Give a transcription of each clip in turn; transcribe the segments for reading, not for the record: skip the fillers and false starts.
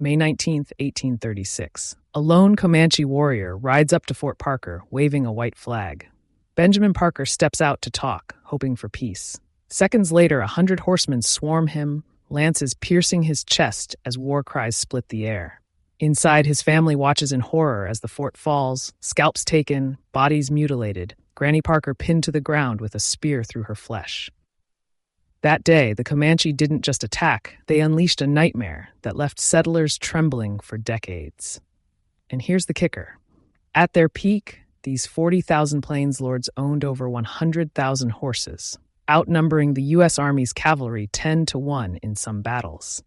May 19th, 1836. A lone Comanche warrior rides up to Fort Parker, waving a white flag. Benjamin Parker steps out to talk, hoping for peace. Seconds later, 100 horsemen swarm him, lances piercing his chest as war cries split the air. Inside, his family watches in horror as the fort falls, scalps taken, bodies mutilated, Granny Parker pinned to the ground with a spear through her flesh. That day, the Comanche didn't just attack, they unleashed a nightmare that left settlers trembling for decades. And here's the kicker. At their peak, these 40,000 Plains lords owned over 100,000 horses, outnumbering the U.S. Army's cavalry 10-1 in some battles.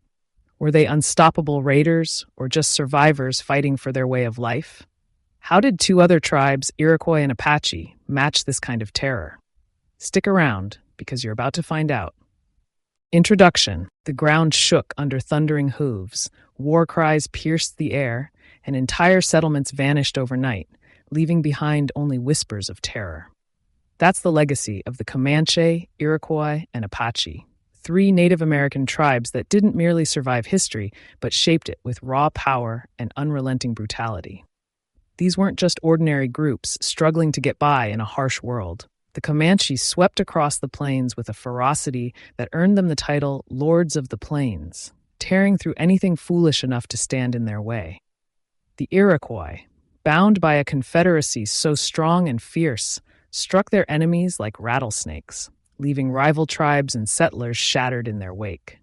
Were they unstoppable raiders or just survivors fighting for their way of life? How did two other tribes, Iroquois and Apache, match this kind of terror? Stick around, because you're about to find out. Introduction. The ground shook under thundering hooves, war cries pierced the air, and entire settlements vanished overnight, leaving behind only whispers of terror. That's the legacy of the Comanche, Iroquois, and Apache, three Native American tribes that didn't merely survive history, but shaped it with raw power and unrelenting brutality. These weren't just ordinary groups struggling to get by in a harsh world. The Comanche swept across the plains with a ferocity that earned them the title Lords of the Plains, tearing through anything foolish enough to stand in their way. The Iroquois, bound by a confederacy so strong and fierce, struck their enemies like rattlesnakes, leaving rival tribes and settlers shattered in their wake.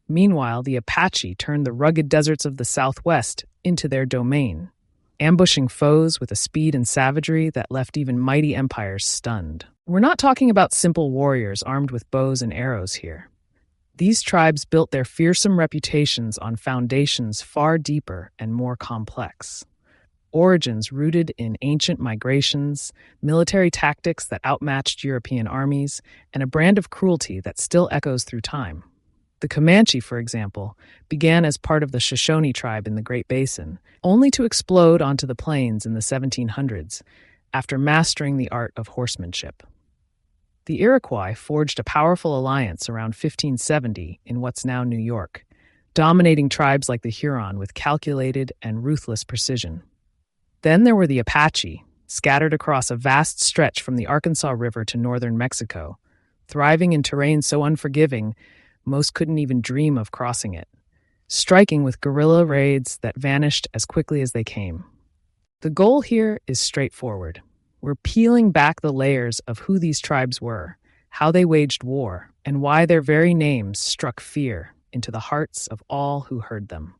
Meanwhile, the Apache turned the rugged deserts of the Southwest into their domain, ambushing foes with a speed and savagery that left even mighty empires stunned. We're not talking about simple warriors armed with bows and arrows here. These tribes built their fearsome reputations on foundations far deeper and more complex. Origins rooted in ancient migrations, military tactics that outmatched European armies, and a brand of cruelty that still echoes through time. The Comanche, for example, began as part of the Shoshone tribe in the Great Basin, only to explode onto the plains in the 1700s, after mastering the art of horsemanship. The Iroquois forged a powerful alliance around 1570 in what's now New York, dominating tribes like the Huron with calculated and ruthless precision. Then there were the Apache, scattered across a vast stretch from the Arkansas River to northern Mexico, thriving in terrain so unforgiving most couldn't even dream of crossing it, striking with guerrilla raids that vanished as quickly as they came. The goal here is straightforward. We're peeling back the layers of who these tribes were, how they waged war, and why their very names struck fear into the hearts of all who heard them.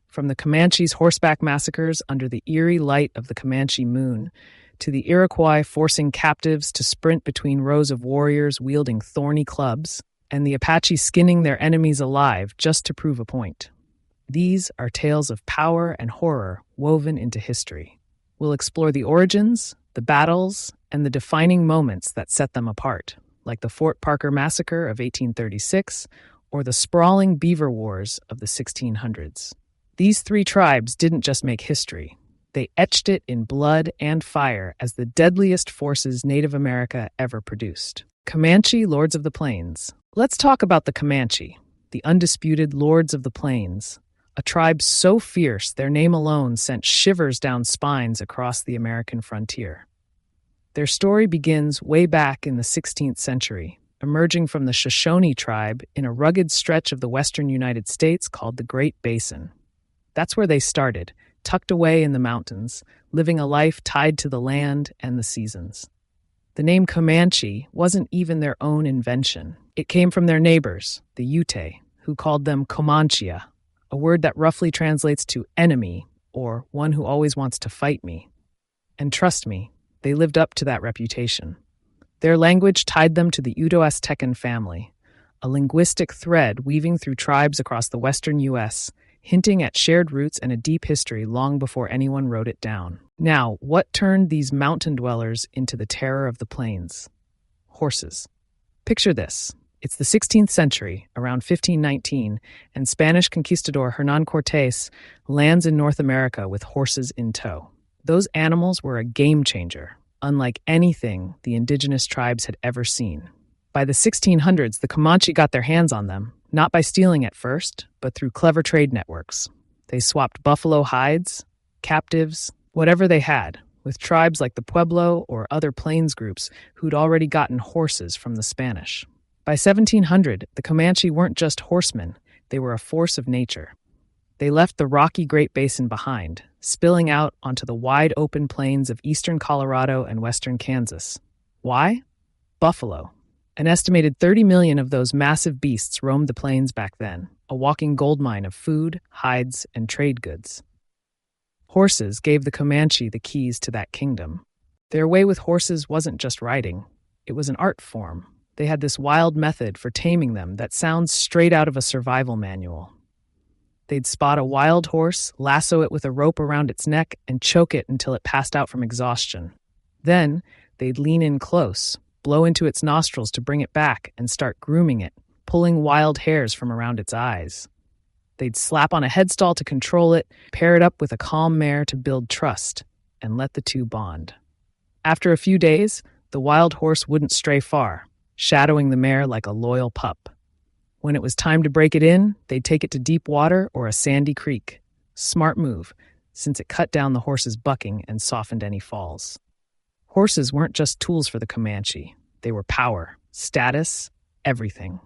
From the Comanche's horseback massacres under the eerie light of the Comanche moon, to the Iroquois forcing captives to sprint between rows of warriors wielding thorny clubs, and the Apache skinning their enemies alive just to prove a point. These are tales of power and horror woven into history. We'll explore the origins, the battles, and the defining moments that set them apart, like the Fort Parker Massacre of 1836 or the sprawling Beaver Wars of the 1600s. These three tribes didn't just make history. They etched it in blood and fire as the deadliest forces Native America ever produced. Comanche Lords of the Plains. Let's talk about the Comanche, the undisputed Lords of the Plains, a tribe so fierce their name alone sent shivers down spines across the American frontier. Their story begins way back in the 16th century, emerging from the Shoshone tribe in a rugged stretch of the western United States called the Great Basin. That's where they started, tucked away in the mountains, living a life tied to the land and the seasons. The name Comanche wasn't even their own invention. It came from their neighbors, the Ute, who called them Comancheria, a word that roughly translates to enemy, or one who always wants to fight me. And trust me, they lived up to that reputation. Their language tied them to the Uto-Aztecan family, a linguistic thread weaving through tribes across the western U.S., hinting at shared roots and a deep history long before anyone wrote it down. Now, what turned these mountain dwellers into the terror of the plains? Horses. Picture this. It's the 16th century, around 1519, and Spanish conquistador Hernán Cortés lands in North America with horses in tow. Those animals were a game changer, unlike anything the indigenous tribes had ever seen. By the 1600s, the Comanche got their hands on them, not by stealing at first, but through clever trade networks. They swapped buffalo hides, captives, whatever they had, with tribes like the Pueblo or other plains groups who'd already gotten horses from the Spanish. By 1700, the Comanche weren't just horsemen, they were a force of nature. They left the rocky Great Basin behind, spilling out onto the wide open plains of eastern Colorado and western Kansas. Why? Buffalo. An estimated 30 million of those massive beasts roamed the plains back then, a walking goldmine of food, hides, and trade goods. Horses gave the Comanche the keys to that kingdom. Their way with horses wasn't just riding, it was an art form. They had this wild method for taming them that sounds straight out of a survival manual. They'd spot a wild horse, lasso it with a rope around its neck, and choke it until it passed out from exhaustion. Then, they'd lean in close, blow into its nostrils to bring it back, and start grooming it, pulling wild hairs from around its eyes. They'd slap on a headstall to control it, pair it up with a calm mare to build trust, and let the two bond. After a few days, the wild horse wouldn't stray far, shadowing the mare like a loyal pup. When it was time to break it in, they'd take it to deep water or a sandy creek. Smart move, since it cut down the horse's bucking and softened any falls. Horses weren't just tools for the Comanche. They were power, status, everything.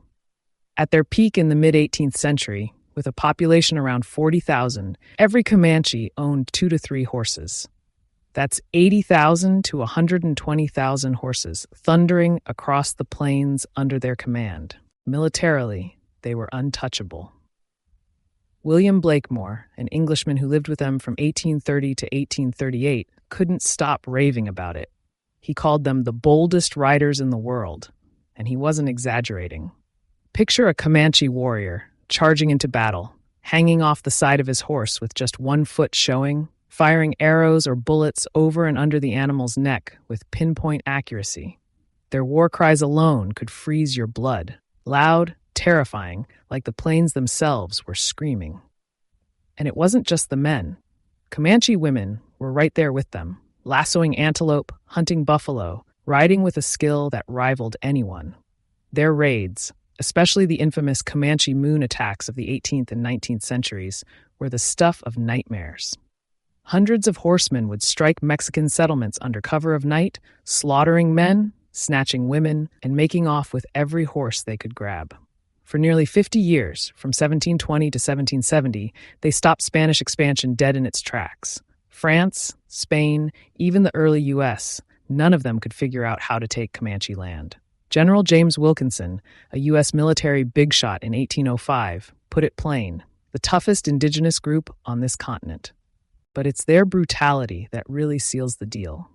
At their peak in the mid-18th century, with a population around 40,000, every Comanche owned 2 to 3 horses. That's 80,000 to 120,000 horses thundering across the plains under their command. Militarily, they were untouchable. William Blakemore, an Englishman who lived with them from 1830 to 1838, couldn't stop raving about it. He called them the boldest riders in the world, and he wasn't exaggerating. Picture a Comanche warrior charging into battle, hanging off the side of his horse with just one foot showing, firing arrows or bullets over and under the animal's neck with pinpoint accuracy. Their war cries alone could freeze your blood, loud, terrifying, like the plains themselves were screaming. And it wasn't just the men. Comanche women were right there with them, lassoing antelope, hunting buffalo, riding with a skill that rivaled anyone. Their raids, especially the infamous Comanche moon attacks of the 18th and 19th centuries, were the stuff of nightmares. Hundreds of horsemen would strike Mexican settlements under cover of night, slaughtering men, snatching women, and making off with every horse they could grab. For nearly 50 years, from 1720 to 1770, they stopped Spanish expansion dead in its tracks. France, Spain, even the early U.S., none of them could figure out how to take Comanche land. General James Wilkinson, a U.S. military big shot in 1805, put it plain, the toughest indigenous group on this continent. But it's their brutality that really seals the deal.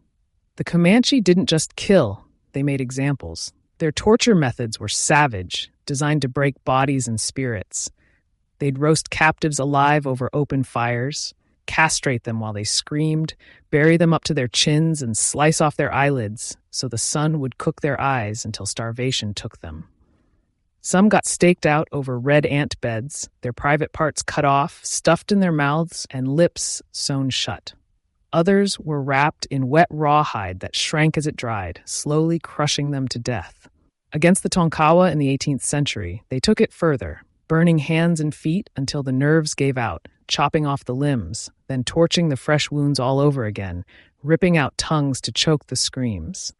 The Comanche didn't just kill, they made examples. Their torture methods were savage, designed to break bodies and spirits. They'd roast captives alive over open fires, castrate them while they screamed, bury them up to their chins, and slice off their eyelids so the sun would cook their eyes until starvation took them. Some got staked out over red ant beds, their private parts cut off, stuffed in their mouths, and lips sewn shut. Others were wrapped in wet rawhide that shrank as it dried, slowly crushing them to death. Against the Tonkawa in the 18th century, they took it further, burning hands and feet until the nerves gave out, chopping off the limbs, then torching the fresh wounds all over again, ripping out tongues to choke the screams.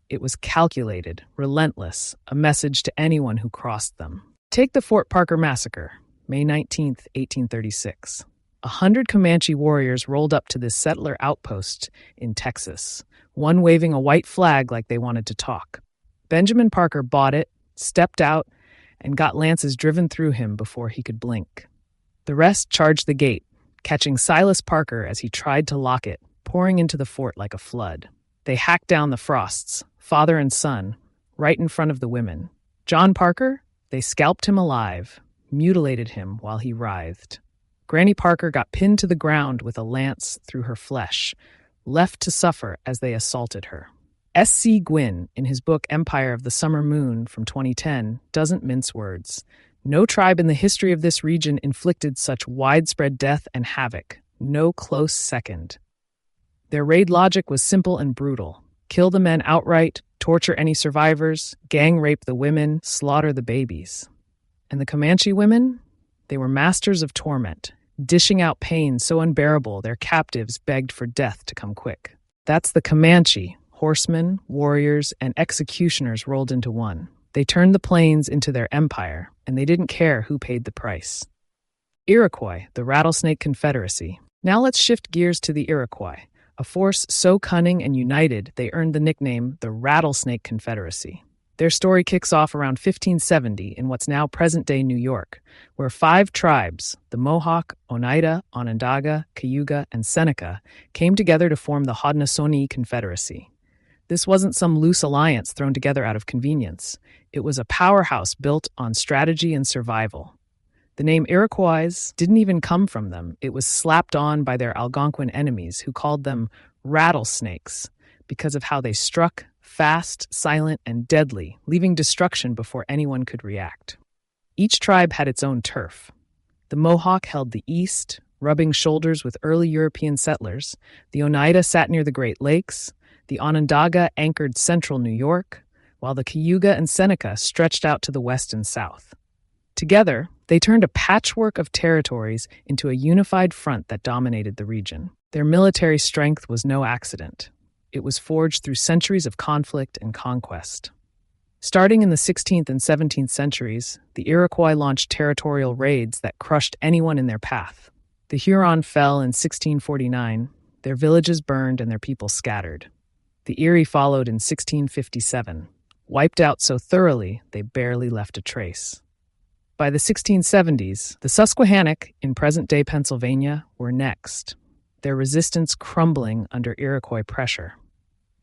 It was calculated, relentless, a message to anyone who crossed them. Take the Fort Parker Massacre, May 19, 1836. 100 Comanche warriors rolled up to this settler outpost in Texas, one waving a white flag like they wanted to talk. Benjamin Parker bought it, stepped out, and got lances driven through him before he could blink. The rest charged the gate, catching Silas Parker as he tried to lock it, pouring into the fort like a flood. They hacked down the Frosts, father and son, right in front of the women. John Parker, they scalped him alive, mutilated him while he writhed. Granny Parker got pinned to the ground with a lance through her flesh, left to suffer as they assaulted her. S.C. Gwynn, in his book Empire of the Summer Moon from 2010, doesn't mince words. No tribe in the history of this region inflicted such widespread death and havoc. No close second. Their raid logic was simple and brutal. Kill the men outright, torture any survivors, gang rape the women, slaughter the babies. And the Comanche women? They were masters of torment, dishing out pain so unbearable their captives begged for death to come quick. That's the Comanche, horsemen, warriors, and executioners rolled into one. They turned the plains into their empire, and they didn't care who paid the price. Iroquois, the Rattlesnake Confederacy. Now let's shift gears to the Iroquois, a force so cunning and united they earned the nickname the Rattlesnake Confederacy. Their story kicks off around 1570 in what's now present-day New York, where 5 tribes, the Mohawk, Oneida, Onondaga, Cayuga, and Seneca, came together to form the Haudenosaunee Confederacy. This wasn't some loose alliance thrown together out of convenience. It was a powerhouse built on strategy and survival. The name Iroquois didn't even come from them. It was slapped on by their Algonquin enemies, who called them rattlesnakes because of how they struck, fast, silent, and deadly, leaving destruction before anyone could react. Each tribe had its own turf. The Mohawk held the east, rubbing shoulders with early European settlers. The Oneida sat near the Great Lakes. The Onondaga anchored central New York, while the Cayuga and Seneca stretched out to the west and south. Together, they turned a patchwork of territories into a unified front that dominated the region. Their military strength was no accident. It was forged through centuries of conflict and conquest. Starting in the 16th and 17th centuries, the Iroquois launched territorial raids that crushed anyone in their path. The Huron fell in 1649, their villages burned and their people scattered. The Erie followed in 1657, wiped out so thoroughly they barely left a trace. By the 1670s, the Susquehannock in present-day Pennsylvania were next, their resistance crumbling under Iroquois pressure.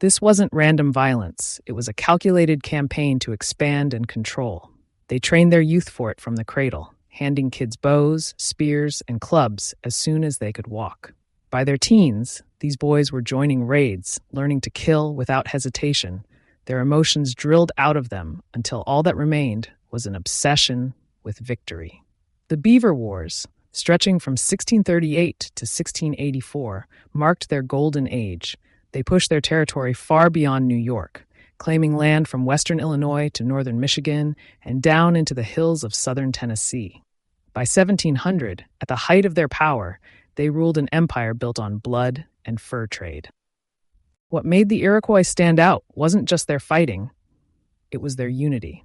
This wasn't random violence. It was a calculated campaign to expand and control. They trained their youth for it from the cradle, handing kids bows, spears, and clubs as soon as they could walk. By their teens, these boys were joining raids, learning to kill without hesitation, their emotions drilled out of them until all that remained was an obsession with victory. The Beaver Wars, stretching from 1638 to 1684, marked their golden age. They pushed their territory far beyond New York, claiming land from western Illinois to northern Michigan and down into the hills of southern Tennessee. By 1700, at the height of their power, they ruled an empire built on blood and fur trade. What made the Iroquois stand out wasn't just their fighting, it was their unity.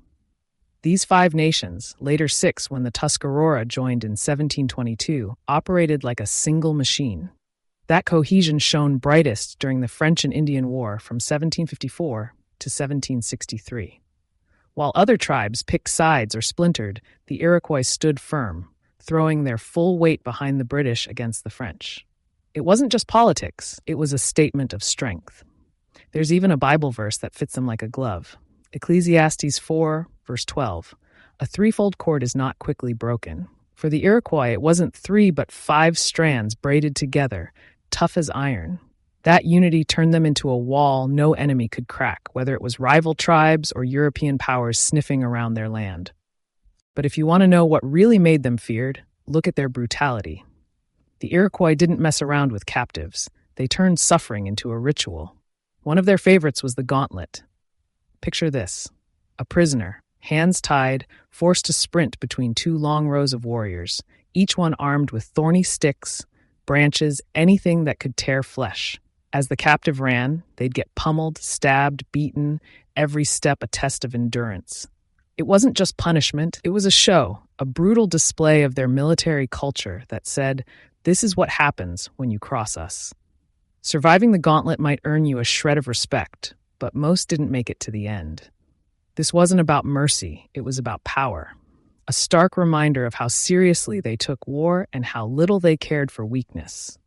These 5 nations, later 6 when the Tuscarora joined in 1722, operated like a single machine. That cohesion shone brightest during the French and Indian War from 1754 to 1763. While other tribes picked sides or splintered, the Iroquois stood firm, throwing their full weight behind the British against the French. It wasn't just politics, it was a statement of strength. There's even a Bible verse that fits them like a glove. Ecclesiastes 4, verse 12. A threefold cord is not quickly broken. For the Iroquois, it wasn't 3 but 5 strands braided together, tough as iron. That unity turned them into a wall no enemy could crack, whether it was rival tribes or European powers sniffing around their land. But if you want to know what really made them feared, look at their brutality. The Iroquois didn't mess around with captives. They turned suffering into a ritual. One of their favorites was the gauntlet. Picture this: a prisoner, hands tied, forced to sprint between 2 long rows of warriors, each one armed with thorny sticks, branches, anything that could tear flesh. As the captive ran, they'd get pummeled, stabbed, beaten, every step a test of endurance. It wasn't just punishment, it was a show, a brutal display of their military culture that said, "This is what happens when you cross us." Surviving the gauntlet might earn you a shred of respect, but most didn't make it to the end. This wasn't about mercy, it was about power. A stark reminder of how seriously they took war and how little they cared for weakness.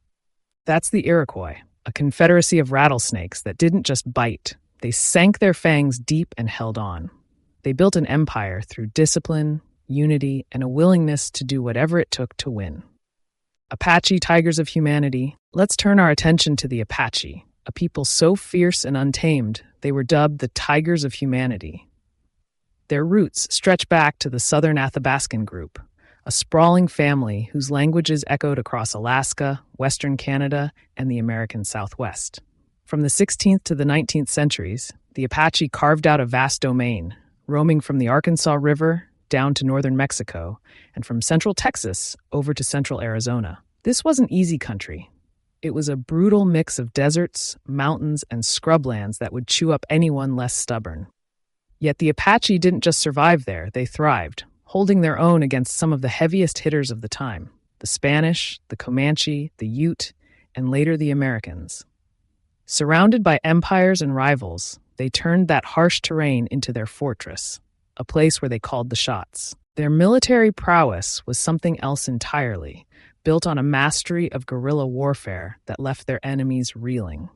That's the Iroquois, a confederacy of rattlesnakes that didn't just bite. They sank their fangs deep and held on. They built an empire through discipline, unity, and a willingness to do whatever it took to win. Apache tigers of humanity. Let's turn our attention to the Apache, a people so fierce and untamed they were dubbed the Tigers of Humanity. Their roots stretch back to the southern Athabascan group, a sprawling family whose languages echoed across Alaska, western Canada, and the American Southwest. From the 16th to the 19th centuries, the Apache carved out a vast domain, roaming from the Arkansas River down to northern Mexico, and from central Texas over to central Arizona. This wasn't easy country. It was a brutal mix of deserts, mountains, and scrublands that would chew up anyone less stubborn. Yet the Apache didn't just survive there, they thrived, holding their own against some of the heaviest hitters of the time: the Spanish, the Comanche, the Ute, and later the Americans. Surrounded by empires and rivals, they turned that harsh terrain into their fortress, a place where they called the shots. Their military prowess was something else entirely, built on a mastery of guerrilla warfare that left their enemies reeling.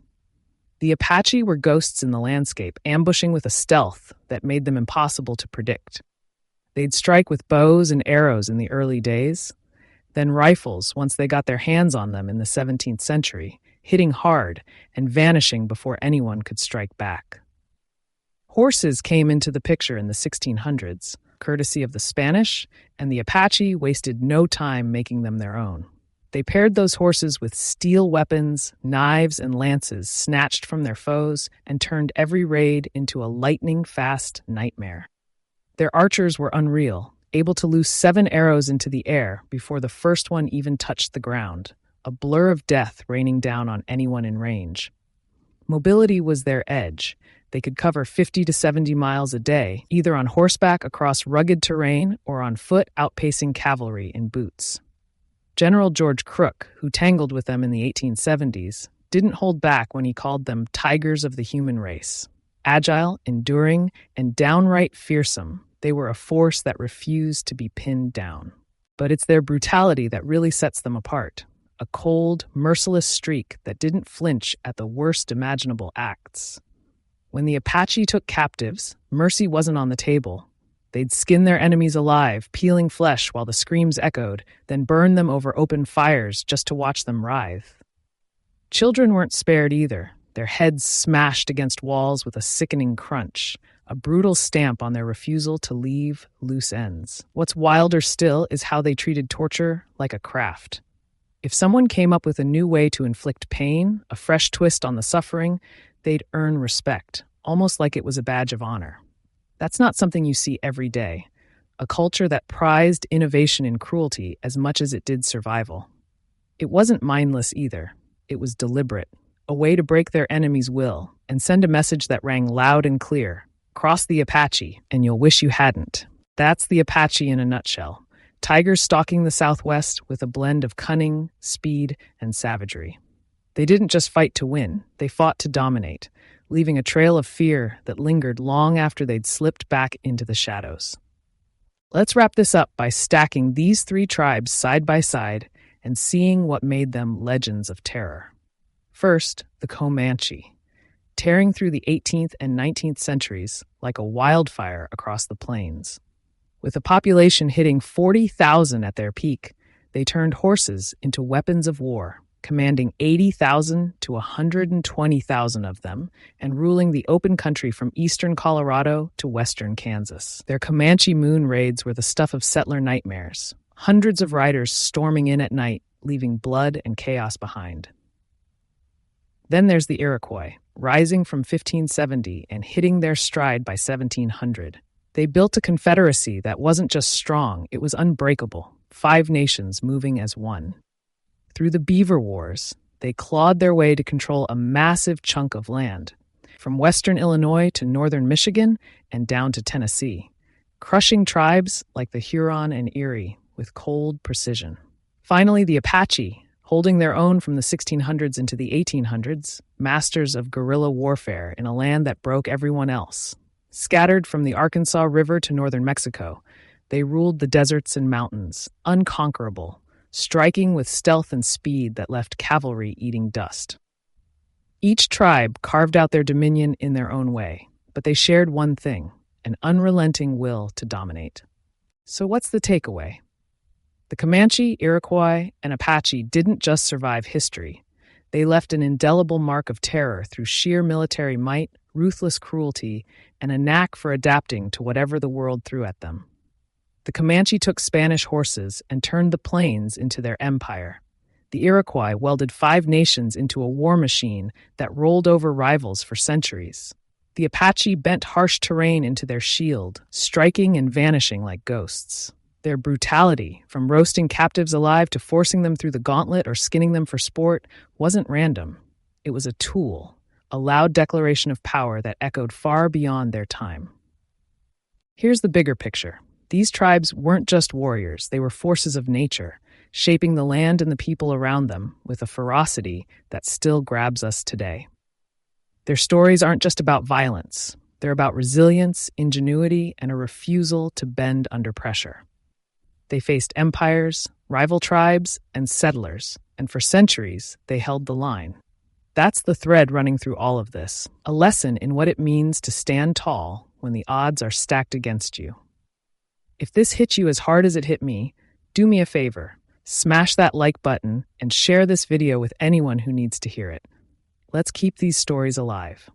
The Apache were ghosts in the landscape, ambushing with a stealth that made them impossible to predict. They'd strike with bows and arrows in the early days, then rifles once they got their hands on them in the 17th century, hitting hard and vanishing before anyone could strike back. Horses came into the picture in the 1600s, courtesy of the Spanish, and the Apache wasted no time making them their own. They paired those horses with steel weapons, knives, and lances snatched from their foes and turned every raid into a lightning-fast nightmare. Their archers were unreal, able to loose 7 arrows into the air before the first one even touched the ground, a blur of death raining down on anyone in range. Mobility was their edge. They could cover 50 to 70 miles a day, either on horseback across rugged terrain or on foot outpacing cavalry in boots. General George Crook, who tangled with them in the 1870s, didn't hold back when he called them tigers of the human race. Agile, enduring, and downright fearsome, they were a force that refused to be pinned down. But it's their brutality that really sets them apart, a cold, merciless streak that didn't flinch at the worst imaginable acts. When the Apache took captives, mercy wasn't on the table. They'd skin their enemies alive, peeling flesh while the screams echoed, then burn them over open fires just to watch them writhe. Children weren't spared either, their heads smashed against walls with a sickening crunch, a brutal stamp on their refusal to leave loose ends. What's wilder still is how they treated torture like a craft. If someone came up with a new way to inflict pain, a fresh twist on the suffering, they'd earn respect, almost like it was a badge of honor. That's not something you see every day, a culture that prized innovation in cruelty as much as it did survival. It wasn't mindless either. It was deliberate, a way to break their enemy's will and send a message that rang loud and clear: cross the Apache, and you'll wish you hadn't. That's the Apache in a nutshell. Tigers stalking the Southwest with a blend of cunning, speed, and savagery. They didn't just fight to win, they fought to dominate, leaving a trail of fear that lingered long after they'd slipped back into the shadows. Let's wrap this up by stacking these 3 tribes side by side and seeing what made them legends of terror. First, the Comanche, tearing through the 18th and 19th centuries like a wildfire across the plains. With a population hitting 40,000 at their peak, they turned horses into weapons of war, commanding 80,000 to 120,000 of them, and ruling the open country from eastern Colorado to western Kansas. Their Comanche moon raids were the stuff of settler nightmares, hundreds of riders storming in at night, leaving blood and chaos behind. Then there's the Iroquois, rising from 1570 and hitting their stride by 1700. They built a confederacy that wasn't just strong, it was unbreakable, 5 nations moving as one. Through the Beaver Wars, they clawed their way to control a massive chunk of land, from western Illinois to northern Michigan and down to Tennessee, crushing tribes like the Huron and Erie with cold precision. Finally, the Apache, holding their own from the 1600s into the 1800s, masters of guerrilla warfare in a land that broke everyone else. Scattered from the Arkansas River to northern Mexico, they ruled the deserts and mountains, unconquerable, striking with stealth and speed that left cavalry eating dust. Each tribe carved out their dominion in their own way, but they shared one thing: an unrelenting will to dominate. So what's the takeaway? The Comanche, Iroquois, and Apache didn't just survive history. They left an indelible mark of terror through sheer military might, ruthless cruelty, and a knack for adapting to whatever the world threw at them. The Comanche took Spanish horses and turned the plains into their empire. The Iroquois welded 5 nations into a war machine that rolled over rivals for centuries. The Apache bent harsh terrain into their shield, striking and vanishing like ghosts. Their brutality, from roasting captives alive to forcing them through the gauntlet or skinning them for sport, wasn't random. It was a tool, a loud declaration of power that echoed far beyond their time. Here's the bigger picture. These tribes weren't just warriors, they were forces of nature, shaping the land and the people around them with a ferocity that still grabs us today. Their stories aren't just about violence. They're about resilience, ingenuity, and a refusal to bend under pressure. They faced empires, rival tribes, and settlers, and for centuries, they held the line. That's the thread running through all of this, a lesson in what it means to stand tall when the odds are stacked against you. If this hit you as hard as it hit me, do me a favor, smash that like button and share this video with anyone who needs to hear it. Let's keep these stories alive.